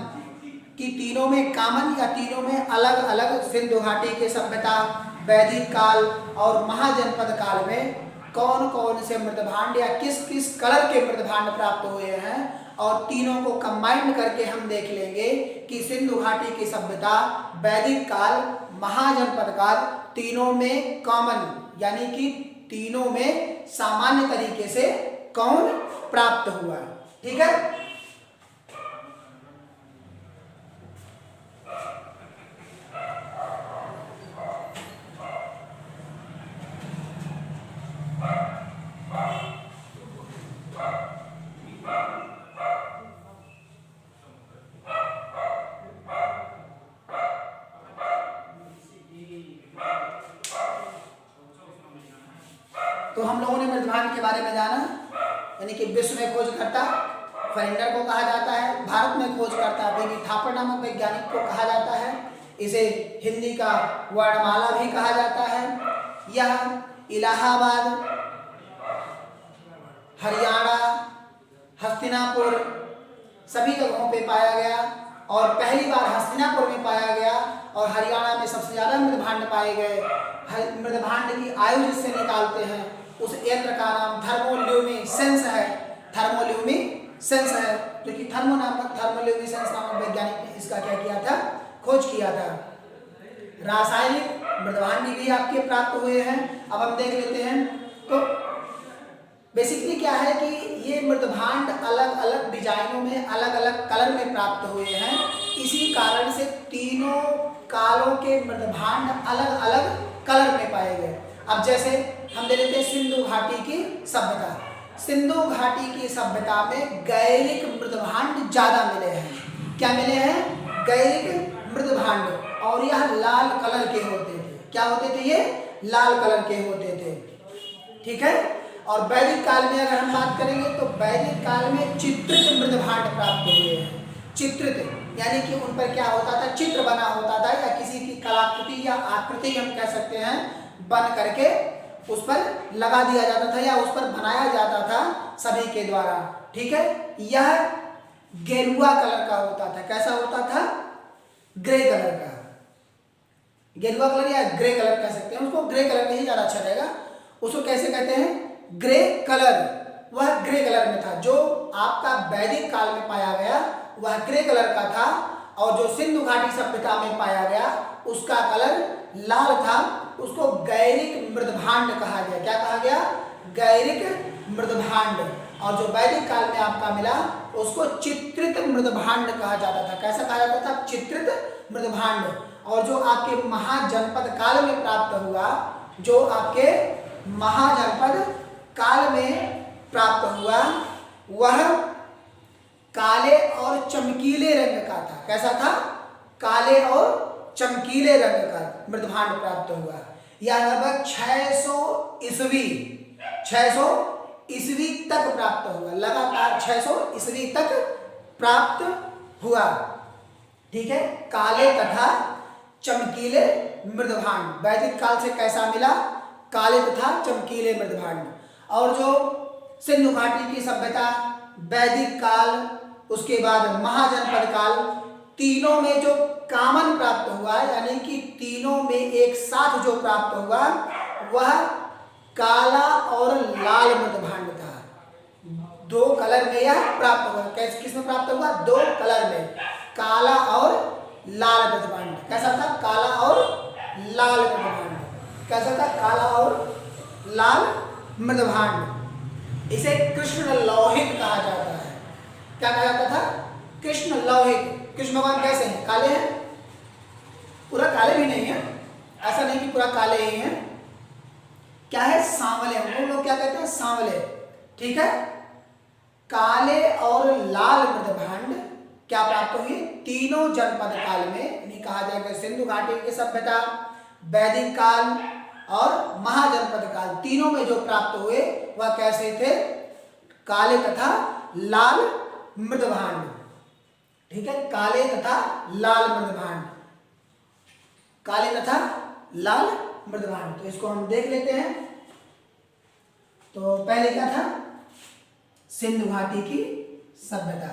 कि तीनों में कॉमन या तीनों में अलग अलग सिंधु घाटी के सभ्यता, वैदिक काल और महाजनपद काल में कौन कौन से मृदभांड या किस किस कलर के मृदभांड प्राप्त हुए हैं और तीनों को कंबाइंड करके हम देख लेंगे कि सिंधु घाटी की सभ्यता, वैदिक काल, महाजनपद काल तीनों में कॉमन यानी कि तीनों में सामान्य तरीके से कौन प्राप्त हुआ। ठीक है, तो हम लोगों ने मृदभांड के बारे में जाना, यानी कि विश्व में खोजकर्ता फलिंडर को कहा जाता है। भारत में खोजकर्ता बीबी थापर नामक वैज्ञानिक को कहा जाता है। इसे हिंदी का वर्णमाला भी कहा जाता है। यह इलाहाबाद, हरियाणा, हस्तिनापुर सभी जगहों पे पाया गया और पहली बार हस्तिनापुर में पाया गया और हरियाणा में सबसे ज्यादा मृदभांड पाए गए। मृदभांड की आयु जिससे निकालते हैं उस यंत्र का नाम थर्मोल्यूमिनेसेंस है। थर्मोल्यूमिनेसेंस है, जो कि थर्मोल्यूमिनेसेंस नामक वैज्ञानिक ने इसका क्या किया था, खोज किया था। रासायनिक मृदभांड भी आपके प्राप्त हुए हैं। अब हम देख लेते हैं तो बेसिकली क्या है कि ये मृदभांड अलग अलग डिजाइनों में, अलग अलग कलर में प्राप्त हुए हैं। इसी कारण से तीनों कालों के मृदभांड अलग अलग कलर में पाए गए। अब जैसे हम ले लेते हैं सिंधु घाटी की सभ्यता। सिंधु घाटी की सभ्यता में गैलिक मृदभांड ज्यादा मिले हैं। क्या मिले हैं, गैलिक मृदभांड, और यह लाल कलर के होते थे। क्या होते थे, ये लाल कलर के होते थे। ठीक है, और वैदिक काल में अगर हम बात करेंगे तो वैदिक काल में चित्रित मृदभांड प्राप्त हुए हैं। चित्रित यानी कि उन पर क्या होता था, चित्र बना होता था या किसी की कलाकृति या आकृति हम कह सकते हैं बन करके उस पर लगा दिया जाता था या उस पर बनाया जाता था सभी के द्वारा। ठीक है, यह गेरुआ कलर का होता था। कैसा होता था, ग्रे कलर का। गेरुआ कलर या ग्रे कलर कह सकते हैं उसको, ग्रे कलर में ही ज्यादा अच्छा रहेगा। उसको कैसे कहते हैं, ग्रे कलर। वह ग्रे कलर में था। जो आपका वैदिक काल में पाया गया वह ग्रे कलर का था और जो सिंधु घाटी सभ्यता में पाया गया उसका कलर लाल था। उसको गैरिक मृदभांड कहा गया। क्या कहा गया, गैरिक मृदभांड। और जो वैदिक काल में आपका मिला उसको चित्रित मृदभांड कहा जाता था। कैसा कहा जाता था, चित्रित मृदभांड। और जो आपके महाजनपद काल में प्राप्त हुआ, जो आपके महाजनपद काल में प्राप्त हुआ, वह काले और चमकीले रंग का था। कैसा था, काले और चमकीले रंग का मृदभांड प्राप्त हुआ। यह लगभग 600 ईस्वी तक प्राप्त हुआ। लगातार 600 ईस्वी तक प्राप्त हुआ। ठीक है, काले तथा चमकीले मृदभांड वैदिक काल से कैसा मिला, काले तथा चमकीले मृदभांड। और जो सिंधु घाटी की सभ्यता, वैदिक काल, उसके बाद महाजनपद काल, तीनों में जो कॉमन प्राप्त हुआ यानी कि तीनों में एक साथ जो प्राप्त हुआ वह काला और लाल मृदभांड था। दो कलर में यह प्राप्त हुआ। किस में प्राप्त हुआ, दो कलर में, काला और लाल मृदभांड। कैसा था, काला और लाल मृदभांड। कैसा था, काला और लाल मृदभांड। इसे कृष्ण लोहित कहा जाता है। क्या कहा जाता था? कृष्ण लोहित। कृष्ण भगवान कैसे हैं? काले हैं? पूरा काले भी नहीं है, ऐसा नहीं कि पूरा काले ही हैं। क्या है? सांवले। हम लोग क्या कहते हैं? सांवले। ठीक है। काले और लाल मृदभांड क्या प्राप्त हुई? तीनों जनपद काल में, यानी कहा जाएगा सिंधु घाटी की सभ्यता, वैदिक काल और महाजनपद काल, तीनों में जो प्राप्त हुए वह कैसे थे? काले तथा लाल मृदभांड। ठीक है, काले तथा लाल मृदभांड, काले तथा लाल मृदभांड। तो इसको हम देख लेते हैं। तो पहले क्या था? सिंधु घाटी की सभ्यता।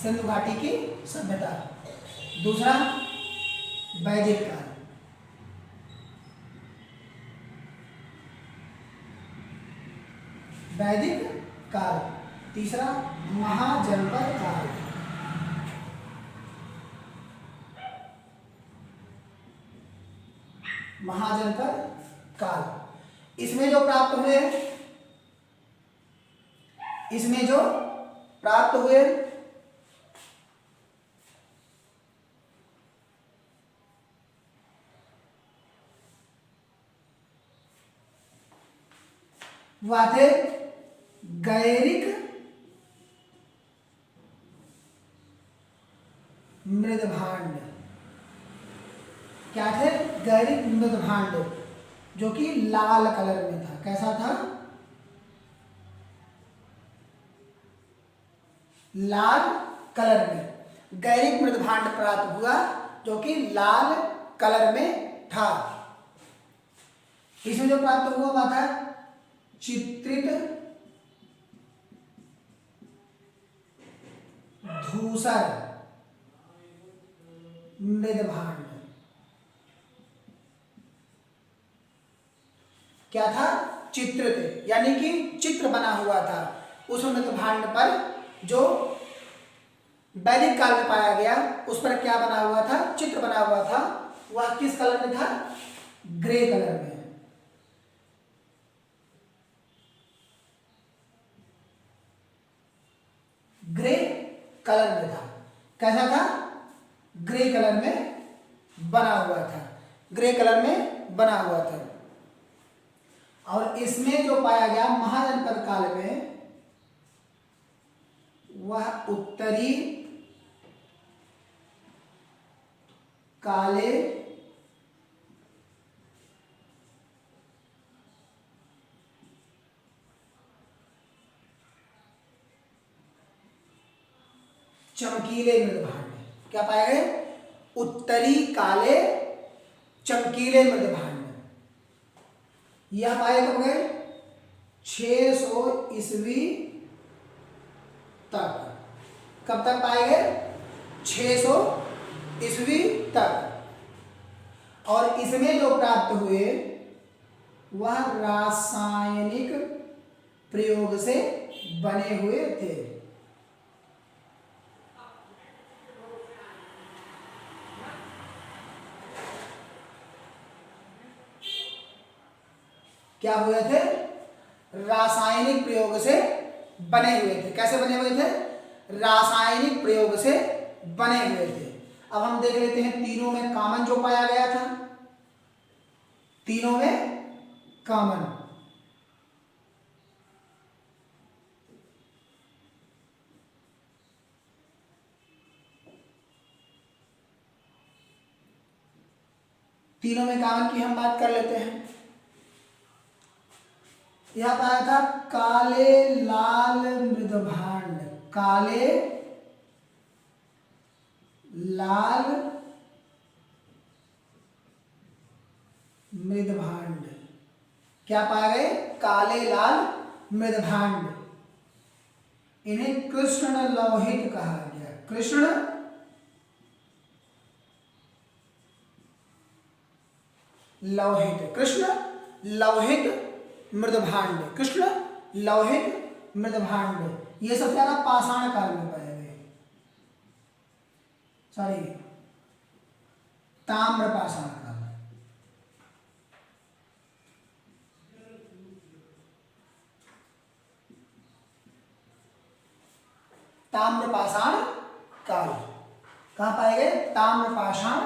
सिंधु घाटी की सभ्यता। दूसरा वैदिक काल। वैदिक काल। तीसरा महाजनपद काल। महाजनपद काल। इसमें जो प्राप्त हुए, इसमें जो प्राप्त हुए वह थे गैरिक मृदभांड। क्या थे? गैरिक मृदभांड, जो कि लाल कलर में था। कैसा था? लाल कलर में गैरिक मृदभांड प्राप्त हुआ, जो कि लाल कलर में था। इसमें जो प्राप्त हुआ वह था चित्रित धूसर मृदभांड। क्या था? चित्रित, यानी कि चित्र बना हुआ था। उस मृदभांड पर जो वैदिक काल में पाया गया, उस पर क्या बना हुआ था? चित्र बना हुआ था। वह किस कलर में था? ग्रे कलर में। ग्रे कलर में था। कैसा था? ग्रे कलर में बना हुआ था। ग्रे कलर में बना हुआ था। और इसमें जो पाया गया महाजनपद काल में, वह उत्तरी काले चमकीले मृदभांड। क्या पाए गए? उत्तरी काले चमकीले मृदभांड। यह पाए कब गए? 600 ईस्वी तक। कब तक पाए गए? 600 ईस्वी तक। और इसमें जो प्राप्त हुए वह रासायनिक प्रयोग से बने हुए थे। क्या हुए थे? रासायनिक प्रयोग से बने हुए थे। कैसे बने हुए थे? रासायनिक प्रयोग से बने हुए थे। अब हम देख लेते हैं तीनों में कॉमन जो पाया गया था। तीनों में कॉमन, तीनों में कॉमन की हम बात कर लेते हैं। यह पाया था काले लाल मृदभांड। काले लाल मृदभांड। क्या पाए गए? काले लाल मृदभांड। इन्हें कृष्ण लोहित कहा गया। कृष्ण लोहित। कृष्ण लोहित मृदभांड। कृष्ण लोहित मृदभांड। ये सबसे ज्यादा पाषाण काल में पाए गए। सॉरी ताम्रपाषाण काल। ताम्रपाषाण काल कहाँ पाए गए? ताम्रपाषाण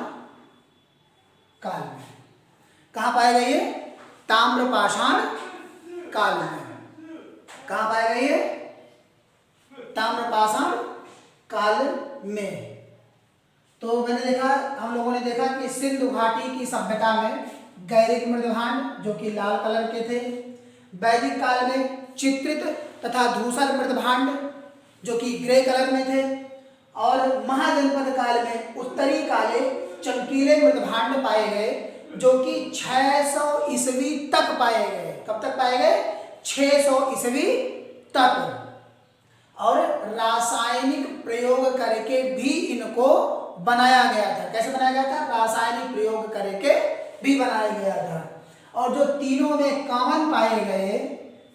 काल में। कहाँ पाए गए ये? ताम्रपाषाण काल में। कहाँ पाए गए ये? ताम्रपाषाण काल में। तो मैंने देखा, हम लोगों ने देखा कि सिंधु घाटी की सभ्यता में गैरिक मृदभांड जो कि लाल कलर के थे, वैदिक काल में चित्रित तथा धूसर मृदभांड जो कि ग्रे कलर में थे, और महाजनपद काल में उत्तरी काले चमकीले मृदभांड पाए गए जो कि 600 ईस्वी तक पाए गए। कब तक पाए गए? 600 ईस्वी तक। और रासायनिक प्रयोग करके भी इनको बनाया गया था। कैसे बनाया गया था? रासायनिक प्रयोग करके भी बनाया गया था। और जो तीनों में कॉमन पाए गए,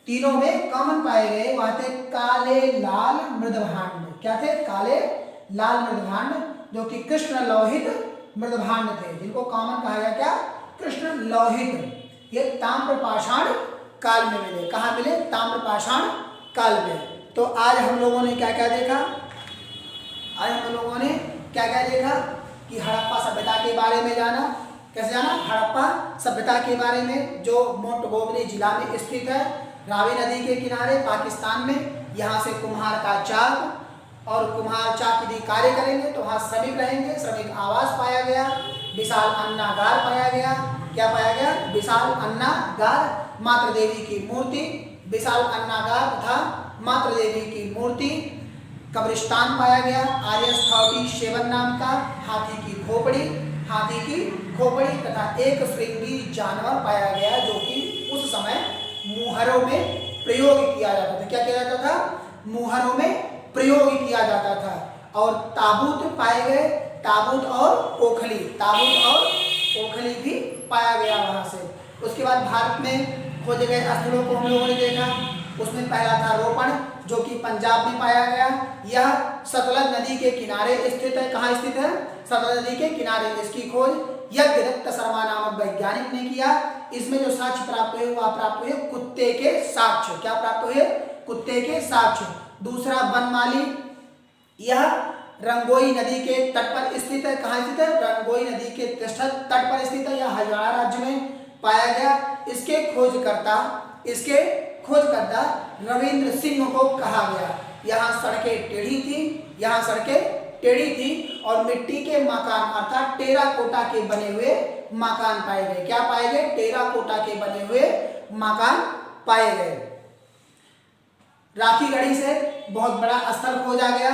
तीनों में कॉमन पाए गए वह थे काले लाल मृदभांड। क्या थे? काले लाल मृदभांड जो कि कृष्ण लोहित मृदभांड थे, जिनको कॉमन कहा गया क्या? कृष्ण लोहित। ये ताम्रपाषाण काल में मिले। कहाँ मिले? ताम्रपाषाण काल में। तो आज हम लोगों ने क्या क्या देखा? आज हम लोगों ने क्या क्या देखा कि हड़प्पा सभ्यता के बारे में जाना। कैसे जाना? हड़प्पा सभ्यता के बारे में, जो मोंटगोमरी जिला में स्थित है, रावी नदी के किनारे पाकिस्तान में। यहाँ से कुम्हार का चाक और कुम्हार चाक यदि कार्य करेंगे तो वहाँ श्रमिक रहेंगे। श्रमिक आवास पाया गया, विशाल अन्नागार पाया गया। क्या पाया गया? विशाल अन्नागार, मातृ देवी की मूर्ति, विशाल अन्नागार तथा मातृ देवी की मूर्ति। कब्रिस्तान पाया गया, RS-37 नाम का, हाथी की खोपड़ी तथा एक श्रृंगी जानवर पाया गया जो कि उस समय मुहरों में प्रयोग किया जाता था। क्या किया जाता था? मुहरों में प्रयोग किया जाता था। और ताबूत पाए गए, ताबूत और ओखली भी पाया गया वहां से। उसके बाद भारत में खोजे गए स्थलों को हम लोगों ने देखा। उसमें पहला था रोपण जो कि पंजाब में पाया गया। यह सतलज नदी के किनारे स्थित है। कहाँ स्थित है? सतलज नदी के किनारे। इसकी खोज यज्ञदत्त शर्मा नामक वैज्ञानिक ने किया। इसमें जो साक्ष्य प्राप्त हुए वह प्राप्त हुए कुत्ते के साक्ष्य। क्या प्राप्त हुए? कुत्ते के साक्ष्य। दूसरा बनमाली, यह रंगोई नदी के तट पर स्थित है। कहाँ स्थित है? रंगोई नदी के तट पर स्थित है। यह हरियाणा राज्य में पाया गया। इसके खोजकर्ता रविंद्र सिंह को कहा गया। यहाँ सड़कें टेढ़ी थी और मिट्टी के मकान अर्थात टेराकोटा के बने हुए मकान पाए गए। क्या पाए गए? टेराकोटा के बने हुए मकान पाए गए। राखीगढ़ी से बहुत बड़ा स्थल खोजा गया।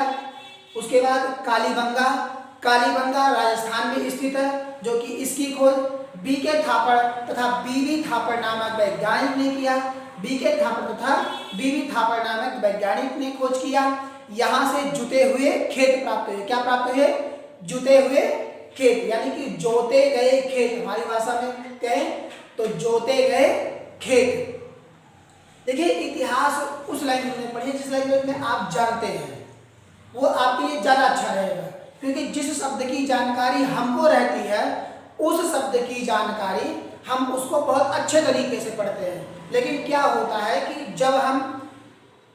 उसके बाद कालीबंगा राजस्थान में स्थित है जो कि इसकी खोज बीके थापड़ तथा बीवी थापड़ नामक वैज्ञानिक ने किया। बीके थापड़ तथा बीवी थापड़ नामक वैज्ञानिक ने खोज किया। यहाँ से जुते हुए खेत प्राप्त हुए। क्या प्राप्त हुए? जुते हुए खेत, यानी कि जोते गए खेत। हमारी भाषा में कहें तो जोते गए खेत। देखिए, इतिहास उस लैंग्वेज में पढ़िए जिस लैंग्वेज में आप जानते हैं, वो आपके लिए ज़्यादा अच्छा रहेगा। क्योंकि जिस शब्द की जानकारी हमको रहती है, उस शब्द की जानकारी हम उसको बहुत अच्छे तरीके से पढ़ते हैं। लेकिन क्या होता है कि जब हम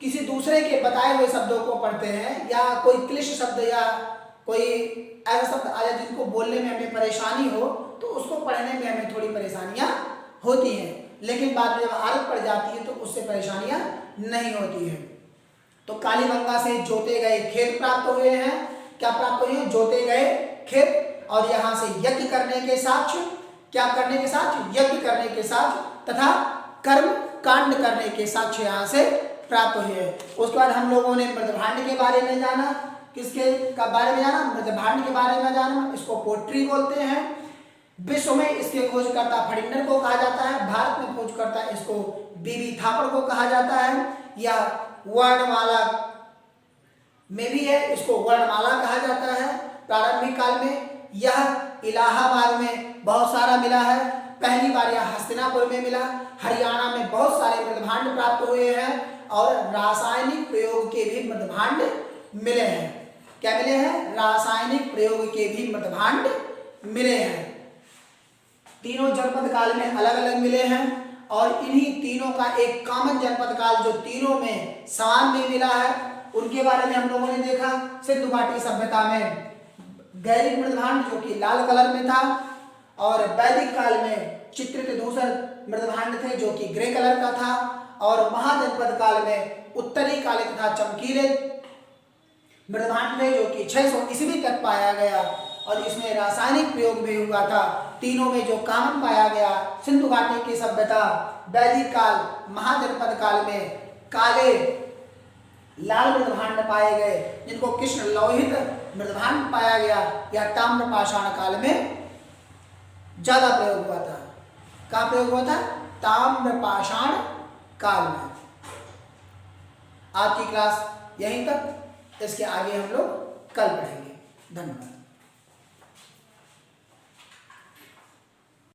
किसी दूसरे के बताए हुए शब्दों को पढ़ते हैं, या कोई क्लिष्ट शब्द या कोई ऐसा शब्द आ जाए जिनको बोलने में हमें परेशानी हो, तो उसको पढ़ने में हमें थोड़ी परेशानियाँ होती हैं। लेकिन बाद में जब आदत पड़ जाती है तो उससे परेशानियाँ नहीं होती हैं। तो कालीबंगा से जोते गए खेत प्राप्त हुए हैं। क्या प्राप्त हुए हैं? जोते गए खेत। और यहाँ से यज्ञ करने के साक्ष्य। क्या करने के साक्ष्य? यज्ञ करने के साक्ष्य तथा कर्म कांड करने के साक्ष्य यहाँ से प्राप्त हुए हैं। उसके बाद हम लोगों ने मृदभांड के बारे में जाना। किसके बारे में जाना? मृदभांड के बारे में जाना। इसको पोट्री बोलते हैं। विश्व में इसके खोजकर्ता फडिंगर को कहा जाता है। भारत में खोजकर्ता इसको बीवी थापड़ को कहा जाता है। यह वर्णमाला में भी है, इसको वर्णमाला कहा जाता है। प्रारंभिक काल में यह इलाहाबाद में बहुत सारा मिला है। पहली बार यह हस्तिनापुर में मिला। हरियाणा में बहुत सारे मृदभांड प्राप्त हुए हैं और रासायनिक प्रयोग के भी मृदभांड मिले हैं। क्या मिले हैं? रासायनिक प्रयोग के भी मृदभांड मिले हैं। तीनों जनपद काल में अलग अलग मिले हैं और इन्हीं तीनों का एक कॉमन जनपद काल जो तीनों में समान में मिला है, उनके बारे में हम लोगों ने देखा। सिंधु घाटी सभ्यता में गैरिक मृदभांड जो कि लाल कलर में था, और वैदिक काल में चित्रित धूसर मृदभांड थे जो कि ग्रे कलर का था, और महाजनपद काल में उत्तरी काले तथा चमकीले मृदभांड थे जो कि 600 ईस्वी तक पाया गया, और इसमें रासायनिक प्रयोग भी हुआ था। तीनों में जो कॉमन पाया गया, सिंधु घाटी की सभ्यता, वैदिक काल, महाजनपद काल में काले लाल मृदभांड पाए गए जिनको कृष्ण लोहित मृदभांड पाया गया, या ताम्र पाषाण काल में ज्यादा प्रयोग हुआ था। कहाँ प्रयोग हुआ था? ताम्र पाषाण काल में। आज की क्लास यहीं तक, इसके आगे हम लोग कल पढ़ेंगे। धन्यवाद।